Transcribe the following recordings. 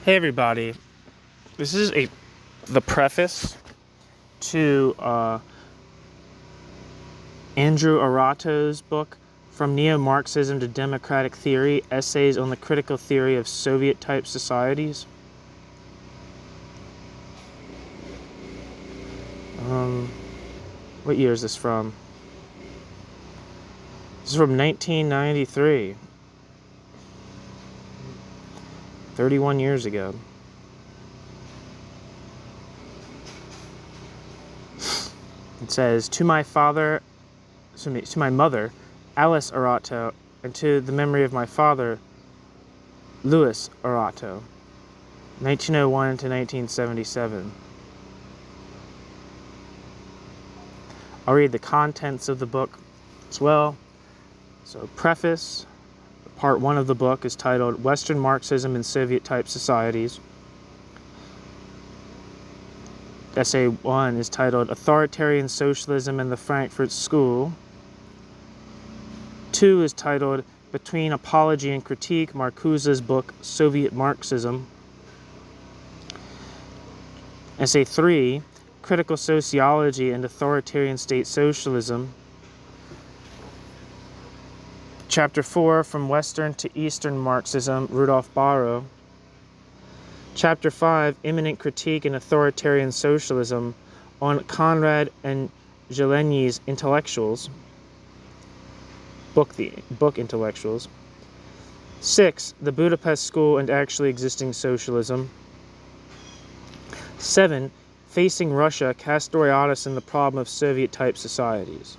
Hey everybody, this is the preface to Andrew Arato's book, From Neo-Marxism to Democratic Theory, Essays on the Critical Theory of Soviet-Type Societies. What year is this from? This is from 1993. 31 years ago. It says, to my mother, Alice Arato, and to the memory of my father, Louis Arato, 1901 to 1977. I'll read the contents of the book as well. So, preface. Part 1 of the book is titled Western Marxism in Soviet-Type Societies. Essay 1 is titled Authoritarian Socialism and the Frankfurt School. 2 is titled Between Apology and Critique, Marcuse's book Soviet Marxism. Essay 3, Critical Sociology and Authoritarian State Socialism. Chapter 4, From Western to Eastern Marxism, Rudolf Barrow. Chapter 5, Immanent Critique and Authoritarian Socialism, on Konrad and Zelenyi's Intellectuals. Book Intellectuals. 6, The Budapest School and Actually Existing Socialism. 7, Facing Russia, Castoriadis and the Problem of Soviet-Type Societies.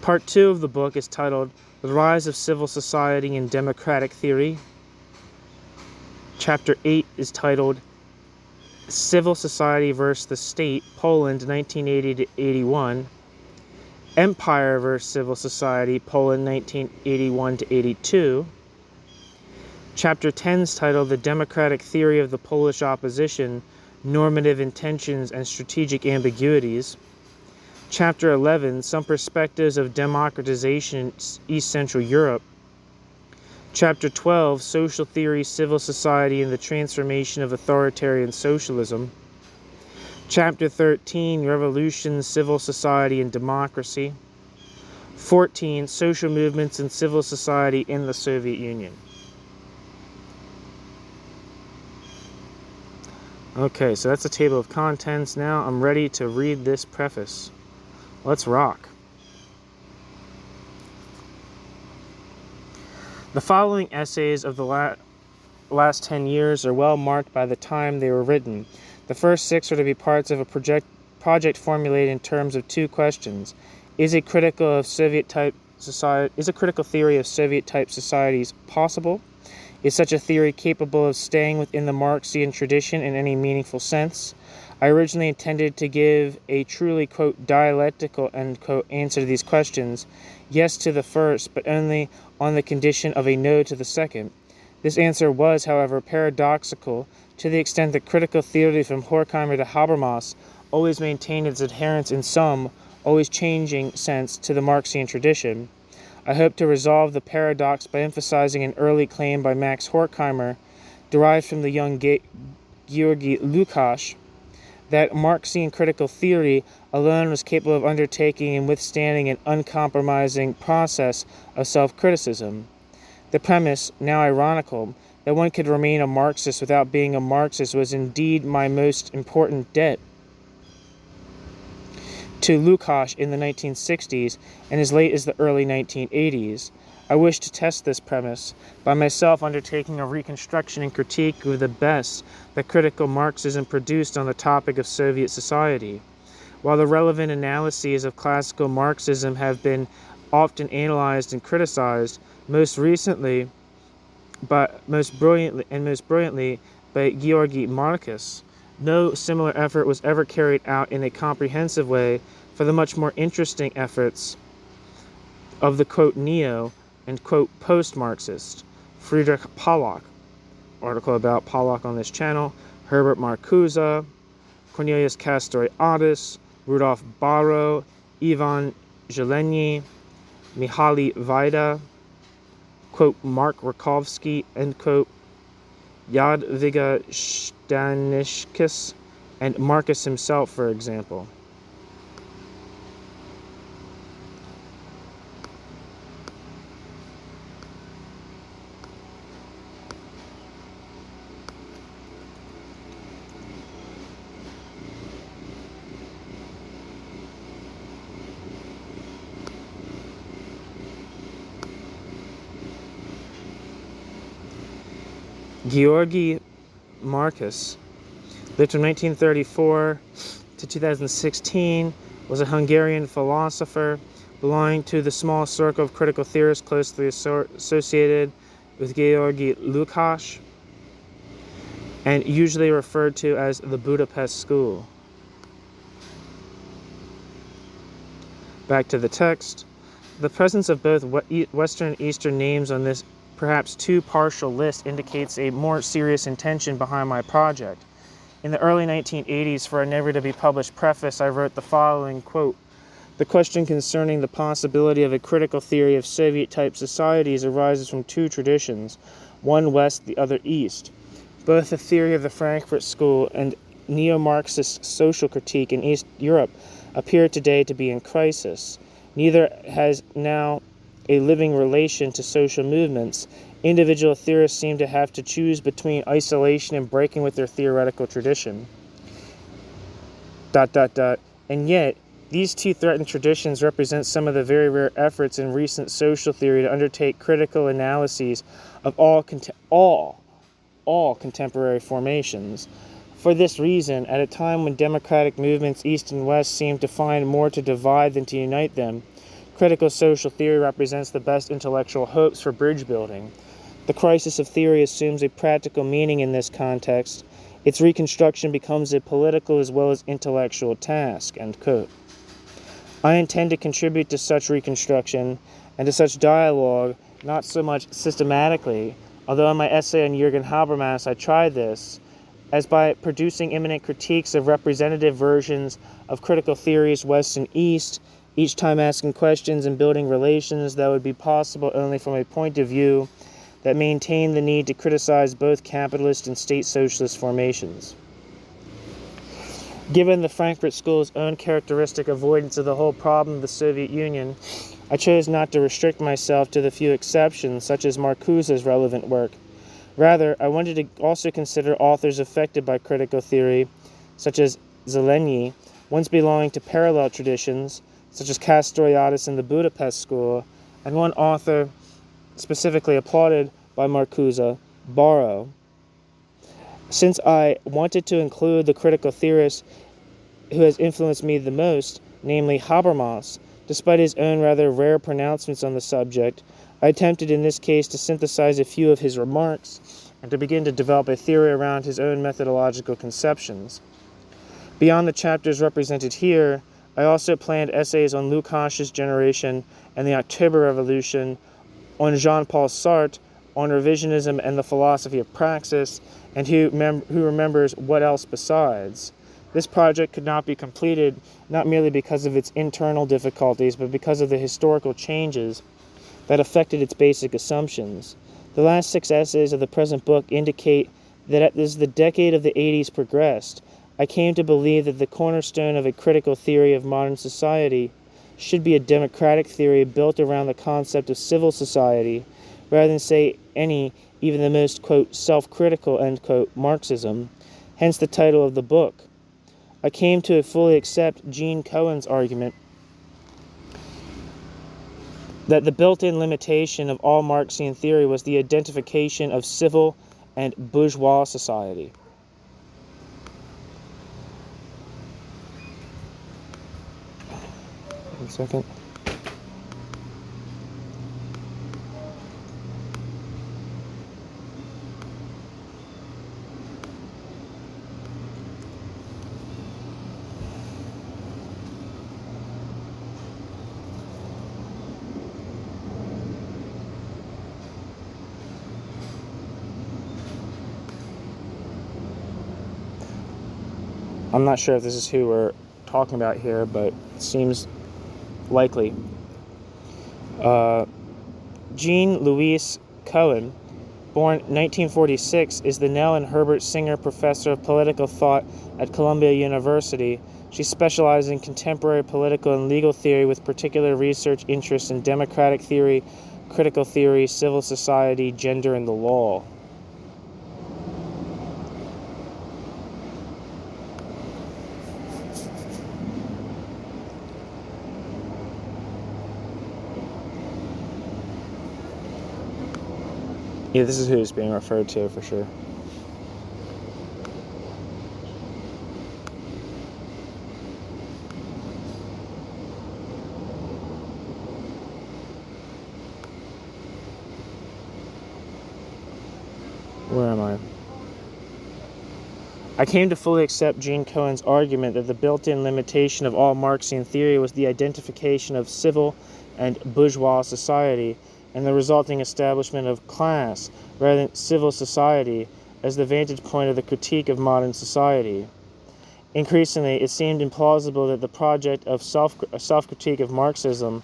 Part 2 of the book is titled The Rise of Civil Society and Democratic Theory. Chapter 8 is titled Civil Society versus the State, Poland, 1980-81. Empire versus Civil Society, Poland, 1981-82. Chapter 10 is titled The Democratic Theory of the Polish Opposition, Normative Intentions and Strategic Ambiguities. Chapter 11, Some Perspectives of Democratization in East Central Europe. Chapter 12, Social Theory, Civil Society, and the Transformation of Authoritarian Socialism. Chapter 13, Revolution, Civil Society, and Democracy. 14, Social Movements and Civil Society in the Soviet Union. Okay, so that's a table of contents. Now I'm ready to read this preface. Let's rock. The following essays of the last 10 years are well marked by the time they were written. The first 6 are to be parts of a project formulated in terms of 2 questions. Is a critical theory of Soviet-type societies possible? Is such a theory capable of staying within the Marxian tradition in any meaningful sense? I originally intended to give a truly, quote, dialectical, end quote, answer to these questions, yes to the first, but only on the condition of a no to the second. This answer was, however, paradoxical to the extent that critical theory from Horkheimer to Habermas always maintained its adherence in some, always changing sense to the Marxian tradition. I hope to resolve the paradox by emphasizing an early claim by Max Horkheimer, derived from the young Georgy Lukács, that Marxian critical theory alone was capable of undertaking and withstanding an uncompromising process of self-criticism. The premise, now ironical, that one could remain a Marxist without being a Marxist was indeed my most important debt to Lukács in the 1960s and as late as the early 1980s. I wish to test this premise by myself undertaking a reconstruction and critique of the best that critical Marxism produced on the topic of Soviet society. While the relevant analyses of classical Marxism have been often analyzed and criticized, most brilliantly by Georgy Marcus, no similar effort was ever carried out in a comprehensive way for the much more interesting efforts of the, quote, neo and, quote, post-Marxist, Friedrich Pollock, article about Pollock on this channel, Herbert Marcuse, Cornelius Castoriadis, Rudolf Barrow, Ivan Zelenyi, Mihaly Vaida, quote, Mark Rakovsky, end quote, Jadwiga Stanischkis, and Marcus himself, for example. Georgi Marcus lived from 1934 to 2016, was a Hungarian philosopher belonging to the small circle of critical theorists closely associated with Georgi Lukács, and usually referred to as the Budapest School. Back to the text. The presence of both Western and Eastern names on this perhaps too partial list indicates a more serious intention behind my project. In the early 1980s, for a never-to-be-published preface, I wrote the following, quote, "The question concerning the possibility of a critical theory of Soviet-type societies arises from two traditions, one West, the other East. Both the theory of the Frankfurt School and neo-Marxist social critique in East Europe appear today to be in crisis. Neither has now a living relation to social movements. Individual theorists seem to have to choose between isolation and breaking with their theoretical tradition. ... And yet, these two threatened traditions represent some of the very rare efforts in recent social theory to undertake critical analyses of all contemporary formations. For this reason, at a time when democratic movements East and West seem to find more to divide than to unite them, critical social theory represents the best intellectual hopes for bridge building. The crisis of theory assumes a practical meaning in this context. Its reconstruction becomes a political as well as intellectual task." End quote. I intend to contribute to such reconstruction and to such dialogue, not so much systematically, although in my essay on Jürgen Habermas I tried this, as by producing imminent critiques of representative versions of critical theories West and East, each time asking questions and building relations that would be possible only from a point of view that maintained the need to criticize both capitalist and state socialist formations. Given the Frankfurt School's own characteristic avoidance of the whole problem of the Soviet Union, I chose not to restrict myself to the few exceptions, such as Marcuse's relevant work. Rather, I wanted to also consider authors affected by critical theory, such as Zelenyi, once belonging to parallel traditions, such as Castoriadis and the Budapest School, and one author specifically applauded by Marcuse, Barrow. Since I wanted to include the critical theorist who has influenced me the most, namely Habermas, despite his own rather rare pronouncements on the subject, I attempted in this case to synthesize a few of his remarks and to begin to develop a theory around his own methodological conceptions. Beyond the chapters represented here, I also planned essays on Lukács's generation and the October Revolution, on Jean-Paul Sartre, on revisionism and the philosophy of praxis, and who remembers what else besides. This project could not be completed not merely because of its internal difficulties, but because of the historical changes that affected its basic assumptions. The last 6 essays of the present book indicate that as the decade of the 80s progressed, I came to believe that the cornerstone of a critical theory of modern society should be a democratic theory built around the concept of civil society, rather than say any, even the most, quote, self-critical, end quote, Marxism, hence the title of the book. I came to fully accept Gene Cohen's argument that the built-in limitation of all Marxian theory was the identification of civil and bourgeois society. One second. I'm not sure if this is who we're talking about here, but it seems likely. Jean Louis Cohen born 1946, is the Nell and Herbert Singer Professor of Political Thought at Columbia University. She specializes in contemporary political and legal theory with particular research interests in democratic theory, critical theory, civil society, gender, and the law. Yeah, this is who it's being referred to for sure. Where am I? I came to fully accept Gene Cohen's argument that the built-in limitation of all Marxian theory was the identification of civil and bourgeois society and the resulting establishment of class rather than civil society as the vantage point of the critique of modern society. Increasingly, it seemed implausible that the project of self-critique of Marxism,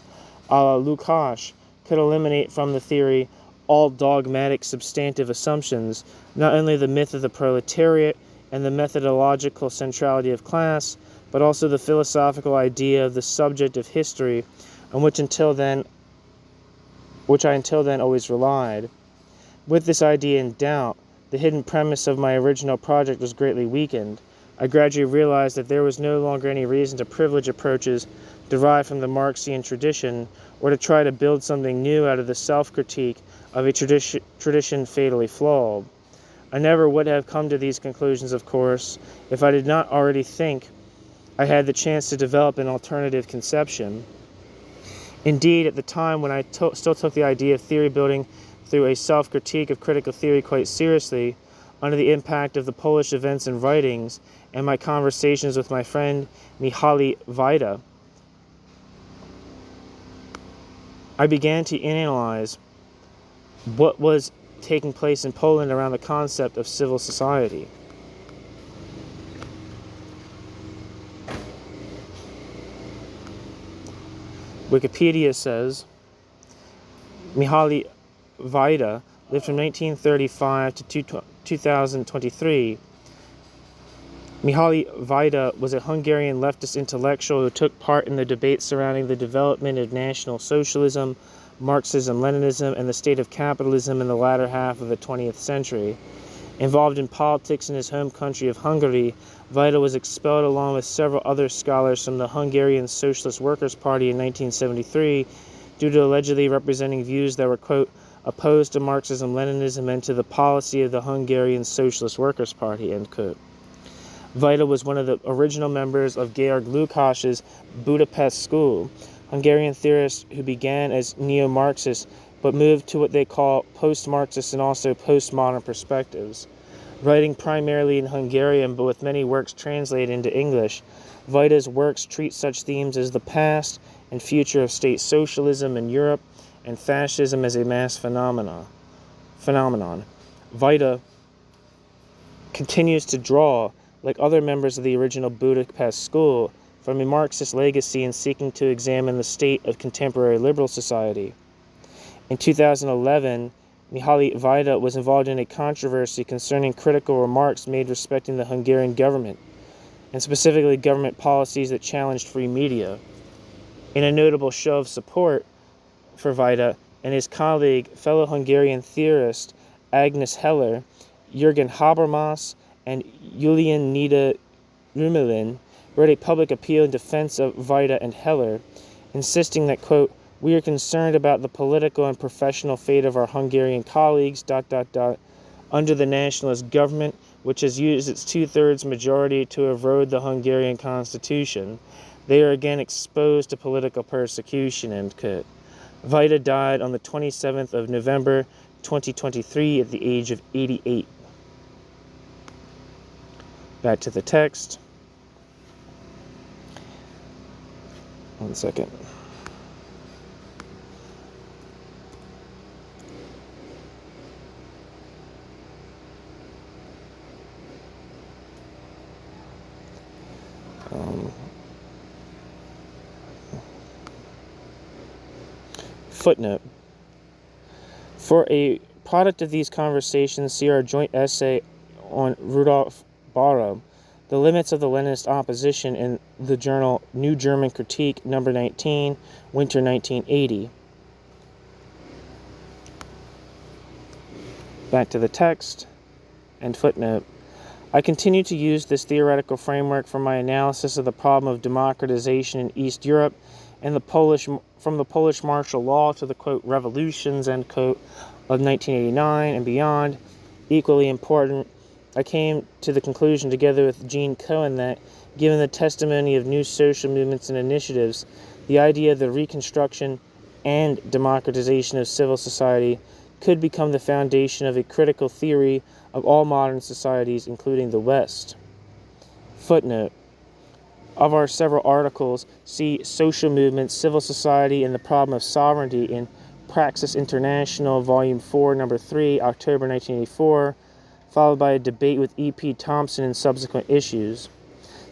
a la Lukács, could eliminate from the theory all dogmatic substantive assumptions, not only the myth of the proletariat and the methodological centrality of class, but also the philosophical idea of the subject of history, on which I until then always relied. With this idea in doubt, the hidden premise of my original project was greatly weakened. I gradually realized that there was no longer any reason to privilege approaches derived from the Marxian tradition, or to try to build something new out of the self-critique of a tradition fatally flawed. I never would have come to these conclusions, of course, if I did not already think I had the chance to develop an alternative conception. Indeed, at the time when I still took the idea of theory building through a self-critique of critical theory quite seriously, under the impact of the Polish events and writings and my conversations with my friend Mihaly Wajda, I began to analyze what was taking place in Poland around the concept of civil society. Wikipedia says Mihaly Wajda lived from 1935 to 2023. Mihaly Wajda was a Hungarian leftist intellectual who took part in the debate surrounding the development of National Socialism, Marxism, Leninism, and the state of capitalism in the latter half of the 20th century. Involved in politics in his home country of Hungary, Wajda was expelled along with several other scholars from the Hungarian Socialist Workers' Party in 1973 due to allegedly representing views that were, quote, opposed to Marxism-Leninism and to the policy of the Hungarian Socialist Workers' Party, end quote. Wajda was one of the original members of Georg Lukács's Budapest School, Hungarian theorists who began as neo-Marxists but moved to what they call post-Marxist and also postmodern perspectives. Writing primarily in Hungarian but with many works translated into English, Wajda's works treat such themes as the past and future of state socialism in Europe and fascism as a mass phenomenon. Wajda continues to draw, like other members of the original Budapest School, from a Marxist legacy in seeking to examine the state of contemporary liberal society. In 2011, Mihaly Wajda was involved in a controversy concerning critical remarks made respecting the Hungarian government, and specifically government policies that challenged free media. In a notable show of support for Wajda and his colleague, fellow Hungarian theorist Agnes Heller, Jürgen Habermas, and Julian Nida Rumelin wrote a public appeal in defense of Wajda and Heller, insisting that, quote, we are concerned about the political and professional fate of our Hungarian colleagues, under the nationalist government, which has used its two-thirds majority to erode the Hungarian constitution. They are again exposed to political persecution, end quote. Wajda died on the 27th of November, 2023 at the age of 88. Back to the text. One second. Footnote. For a product of these conversations, see our joint essay on Rudolf Barrow, The Limits of the Leninist Opposition, in the journal New German Critique, number 19, winter 1980. Back to the text and footnote. I continue to use this theoretical framework for my analysis of the problem of democratization in East Europe and from the Polish martial law to the, quote, revolutions, end quote, of 1989 and beyond. Equally important, I came to the conclusion, together with Gene Cohen, that, given the testimony of new social movements and initiatives, the idea of the reconstruction and democratization of civil society could become the foundation of a critical theory of all modern societies, including the West. Footnote. Of our several articles, see Social Movements, Civil Society, and the Problem of Sovereignty in Praxis International, Volume 4, Number 3, October 1984, followed by a debate with E.P. Thompson in subsequent issues.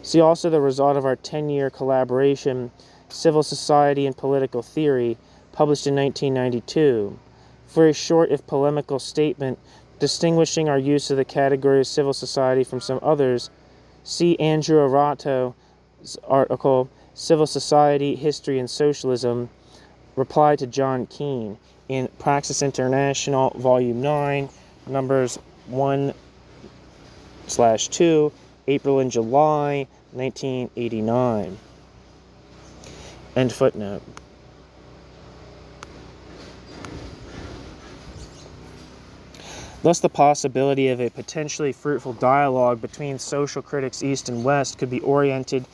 See also the result of our 10-year collaboration, Civil Society and Political Theory, published in 1992. For a short, if polemical, statement distinguishing our use of the category of civil society from some others, see Andrew Arato's article, Civil Society, History and Socialism, reply to John Keane, in Praxis International, Volume 9, numbers 1/2, April and July, 1989. End footnote. Thus, the possibility of a potentially fruitful dialogue between social critics East and West could be oriented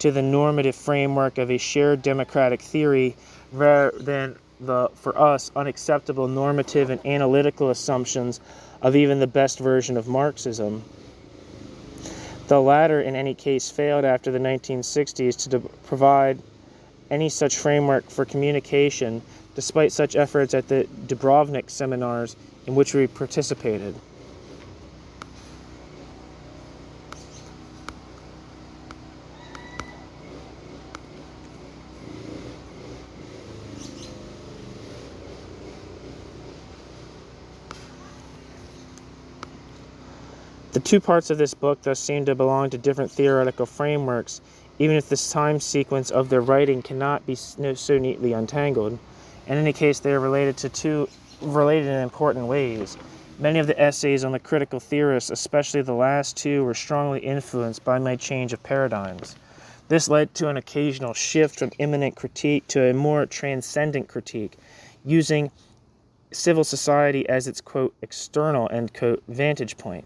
to the normative framework of a shared democratic theory rather than the, for us, unacceptable normative and analytical assumptions of even the best version of Marxism. The latter, in any case, failed after the 1960s to provide any such framework for communication, despite such efforts at the Dubrovnik seminars in which we participated. The two parts of this book thus seem to belong to different theoretical frameworks, even if this time sequence of their writing cannot be so neatly untangled. In any case, they are related in important ways. Many of the essays on the critical theorists, especially the last two, were strongly influenced by my change of paradigms. This led to an occasional shift from immanent critique to a more transcendent critique, using civil society as its, quote, external, end quote, vantage point.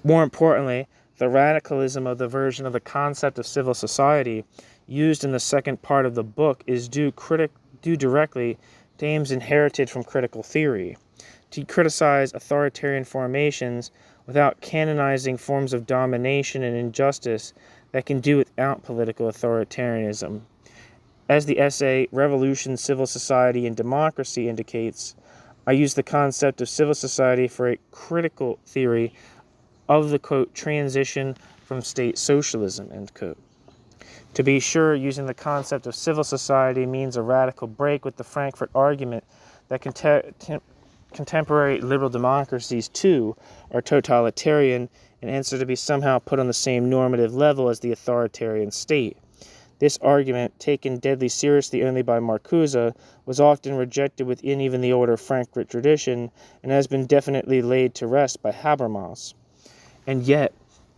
More importantly, the radicalism of the version of the concept of civil society used in the second part of the book is due directly to aims inherited from critical theory, to criticize authoritarian formations without canonizing forms of domination and injustice that can do without political authoritarianism. As the essay Revolution, Civil Society, and Democracy indicates, I use the concept of civil society for a critical theory of the, quote, transition from state socialism, end quote. To be sure, using the concept of civil society means a radical break with the Frankfurt argument that contemporary liberal democracies, too, are totalitarian and answer to be somehow put on the same normative level as the authoritarian state. This argument, taken deadly seriously only by Marcuse, was often rejected within even the older Frankfurt tradition and has been definitely laid to rest by Habermas. And yet,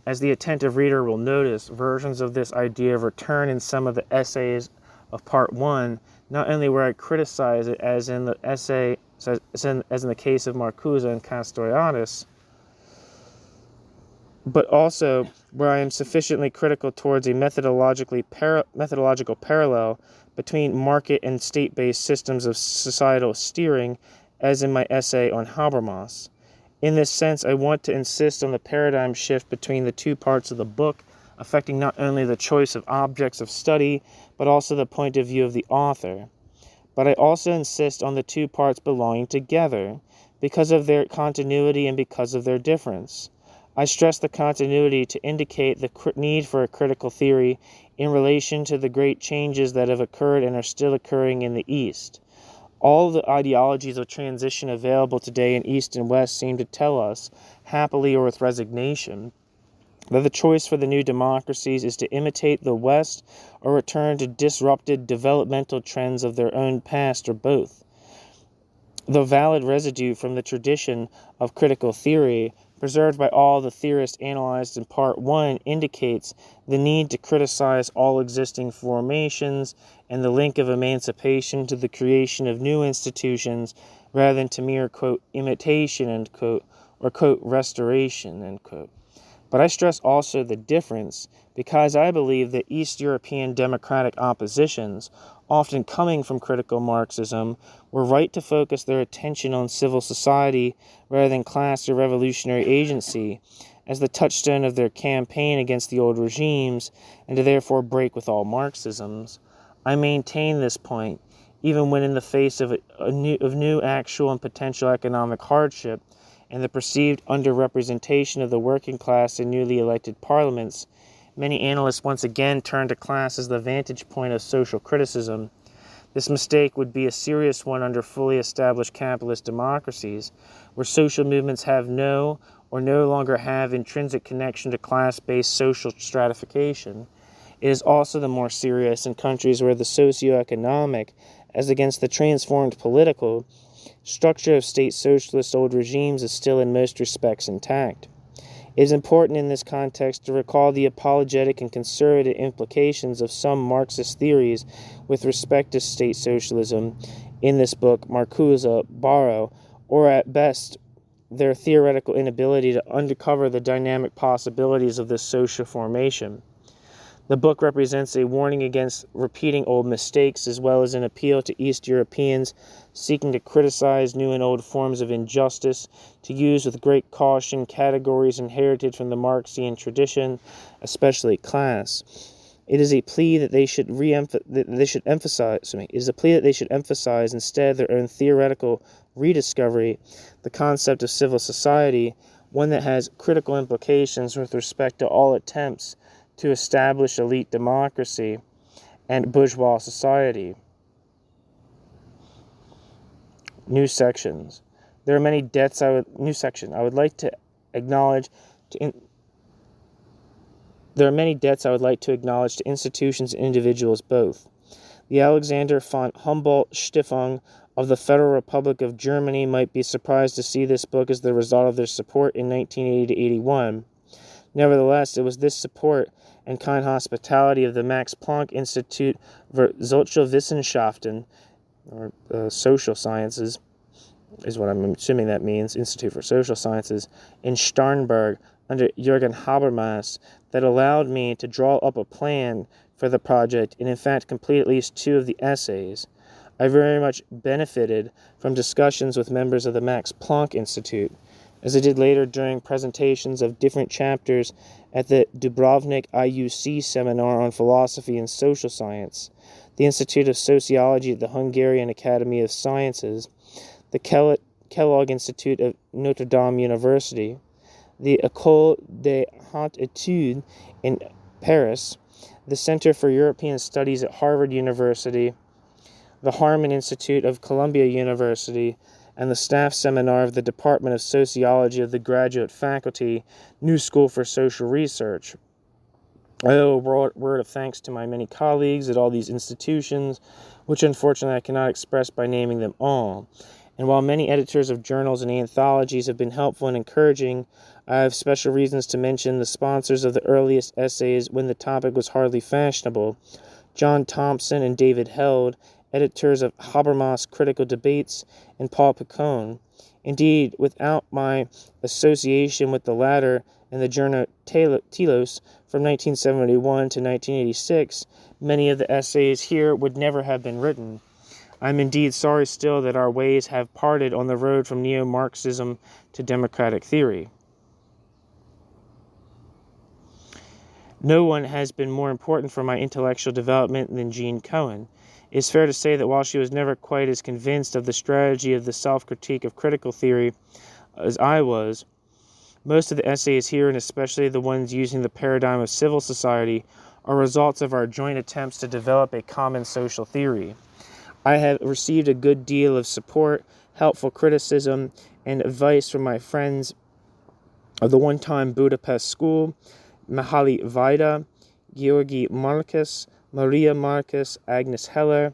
as the attentive reader will notice, versions of this idea return in some of the essays of Part 1, not only where I criticize it as in the essay, as in the case of Marcuse and Castoriadis, but also where I am sufficiently critical towards a methodological parallel between market and state-based systems of societal steering, as in my essay on Habermas. In this sense, I want to insist on the paradigm shift between the two parts of the book, affecting not only the choice of objects of study, but also the point of view of the author. But I also insist on the two parts belonging together, because of their continuity and because of their difference. I stress the continuity to indicate the need for a critical theory in relation to the great changes that have occurred and are still occurring in the East. All the ideologies of transition available today in East and West seem to tell us, happily or with resignation, that the choice for the new democracies is to imitate the West or return to disrupted developmental trends of their own past, or both. The valid residue from the tradition of critical theory, preserved by all the theorists analyzed in Part 1, indicates the need to criticize all existing formations and the link of emancipation to the creation of new institutions rather than to mere, quote, imitation, end quote, or, quote, restoration, end quote. But I stress also the difference because I believe that East European democratic oppositions, often coming from critical Marxism, were right to focus their attention on civil society rather than class or revolutionary agency as the touchstone of their campaign against the old regimes, and to therefore break with all Marxisms. I maintain this point, even when in the face of new actual and potential economic hardship, and the perceived underrepresentation of the working class in newly elected parliaments, many analysts once again turn to class as the vantage point of social criticism. This mistake would be a serious one under fully established capitalist democracies, where social movements have no or no longer have intrinsic connection to class-based social stratification. It is also the more serious in countries where the socio-economic, as against the transformed political, structure of state socialist old regimes is still in most respects intact. It is important in this context to recall the apologetic and conservative implications of some Marxist theories with respect to state socialism in this book Marcuse borrow, or at best their theoretical inability to uncover the dynamic possibilities of this social formation. The book represents a warning against repeating old mistakes as well as an appeal to East Europeans seeking to criticize new and old forms of injustice, to use with great caution categories inherited from the Marxian tradition, especially class. It is a plea that they should emphasize instead their own theoretical rediscovery, the concept of civil society, one that has critical implications with respect to all attempts to establish elite democracy and bourgeois society. New sections. There are many debts I would like to acknowledge to institutions and individuals both. The Alexander von Humboldt Stiftung of the Federal Republic of Germany might be surprised to see this book as the result of their support in 1980 to 81. Nevertheless, it was this support and kind hospitality of the Max Planck Institute für Sozialwissenschaften, or social sciences, is what I'm assuming that means, Institute for Social Sciences, in Starnberg under Jürgen Habermas, that allowed me to draw up a plan for the project and in fact complete at least 2 of the essays. I very much benefited from discussions with members of the Max Planck Institute, as I did later during presentations of different chapters at the Dubrovnik IUC seminar on philosophy and social science, the Institute of Sociology at the Hungarian Academy of Sciences, the Kellogg Institute of Notre Dame University, the École des Hautes Études in Paris, the Center for European Studies at Harvard University, the Harman Institute of Columbia University, and the staff seminar of the Department of Sociology of the Graduate Faculty, New School for Social Research. I owe a word of thanks to my many colleagues at all these institutions, which unfortunately I cannot express by naming them all. And while many editors of journals and anthologies have been helpful and encouraging, I have special reasons to mention the sponsors of the earliest essays when the topic was hardly fashionable, John Thompson and David Held, editors of Habermas Critical Debates, and Paul Picone. Indeed, without my association with the latter and the journal Telos from 1971 to 1986, many of the essays here would never have been written. I am indeed sorry still that our ways have parted on the road from neo-Marxism to democratic theory. No one has been more important for my intellectual development than Jean Cohen. It is fair to say that while she was never quite as convinced of the strategy of the self-critique of critical theory as I was, most of the essays here, and especially the ones using the paradigm of civil society, are results of our joint attempts to develop a common social theory. I have received a good deal of support, helpful criticism, and advice from my friends of the one-time Budapest School, Mihaly Vaida, Georgi Marcus, Maria Marcus, Agnes Heller,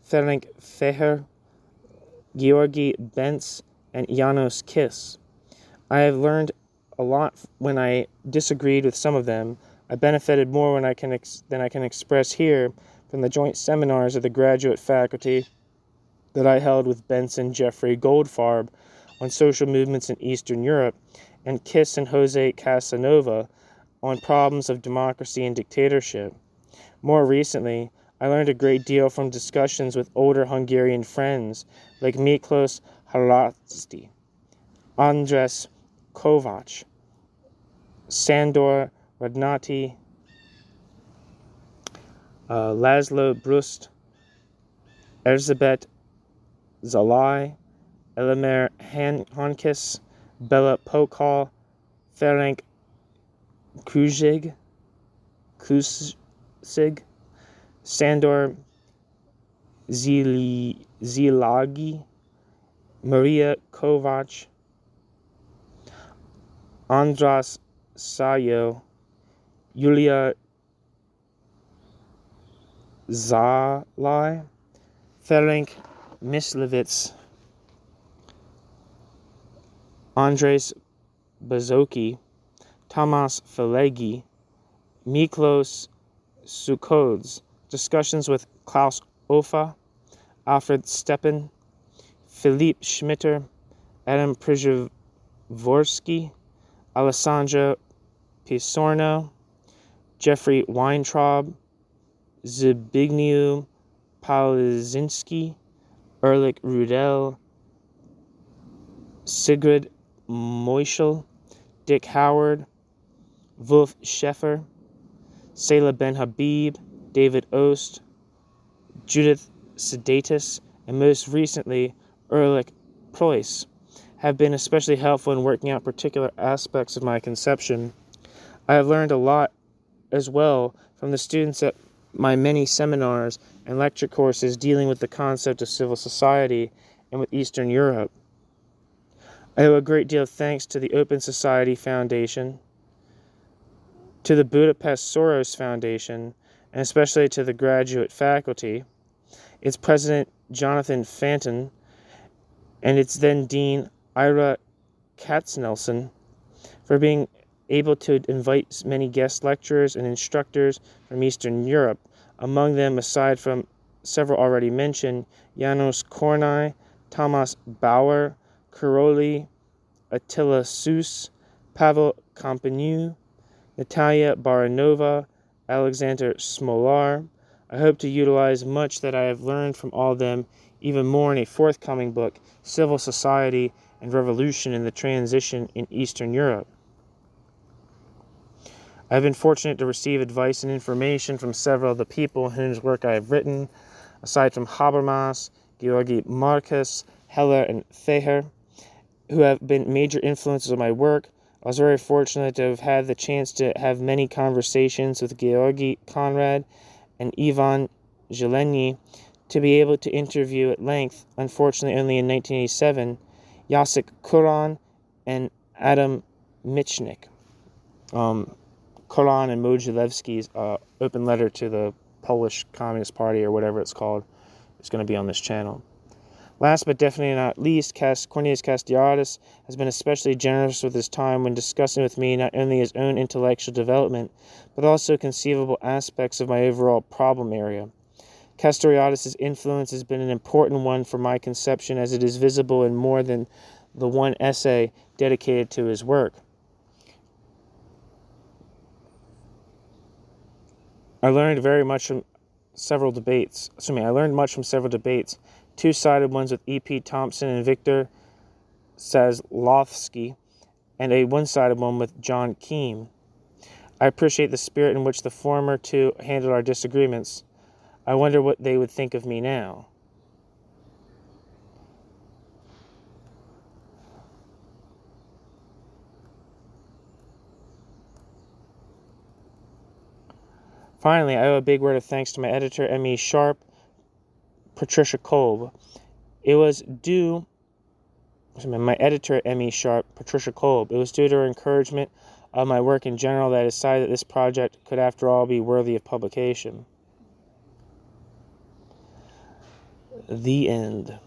Ferenc Feher, Georgi Bentz, and Janos Kiss. I have learned a lot when I disagreed with some of them. I benefited more than I can express here from the joint seminars of the graduate faculty that I held with Benson Jeffrey Goldfarb on social movements in Eastern Europe, and Kiss and Jose Casanova on problems of democracy and dictatorship. More recently, I learned a great deal from discussions with older Hungarian friends like Miklos Haraszti, Andres Kovács, Sandor Radnati, Laszlo Brust, Erzsébet Zalai, Elemer Hankis, Bela Pokal, Ferenc Kuzig, Sandor Zilagi, Maria Kovac, Andras Sayo, Yulia Zalai, Ferenc Mislevitz, Andres Bazoki, Tamas Felegi, Miklos Sukods, discussions with Klaus Ofa, Alfred Stepan, Philippe Schmitter, Adam Przavorsky, Alessandro Pisorno, Jeffrey Weintraub, Zbigniew Pawlizinski, Erlich Rudel, Sigrid Moischel, Dick Howard, Wolf Scheffer, Salah Ben Habib, David Ost, Judith Sedatus, and most recently, Erlich Preuss, have been especially helpful in working out particular aspects of my conception. I have learned a lot as well from the students at my many seminars and lecture courses dealing with the concept of civil society and with Eastern Europe. I owe a great deal of thanks to the Open Society Foundation, to the Budapest Soros Foundation, and especially to the graduate faculty, its president Jonathan Fanton, and its then dean Ira Katznelson, for being able to invite many guest lecturers and instructors from Eastern Europe, among them, aside from several already mentioned, Janos Kornai, Thomas Bauer, Karoli, Attila Seuss, Pavel Kompaniu, Natalia Baranova, Alexander Smolar. I hope to utilize much that I have learned from all of them, even more in a forthcoming book, Civil Society and Revolution in the Transition in Eastern Europe. I have been fortunate to receive advice and information from several of the people whose work I have written, aside from Habermas, Georgi Marcus, Heller, and Feher, who have been major influences on my work. I was very fortunate to have had the chance to have many conversations with Georgi Konrad and Ivan Zeleny, to be able to interview at length, unfortunately only in 1987, Jacek Kuran and Adam Michnik. Kuran and Modzelewski's open letter to the Polish Communist Party, or whatever it's called, is going to be on this channel. Last but definitely not least, Cornelius Castiadis has been especially generous with his time when discussing with me not only his own intellectual development, but also conceivable aspects of my overall problem area. Castiadis' influence has been an important one for my conception, as it is visible in more than the one essay dedicated to his work. I learned much from several debates, two-sided ones with E.P. Thompson and Victor Sazlovsky, and a one-sided one with John Keane. I appreciate the spirit in which the former two handled our disagreements. I wonder what they would think of me now. Finally, I owe a big word of thanks to my editor, M.E. Sharp, Patricia Kolb. It was due, my editor at ME Sharp, Patricia Kolb, it was due to her encouragement of my work in general that I decided that this project could after all be worthy of publication. The end.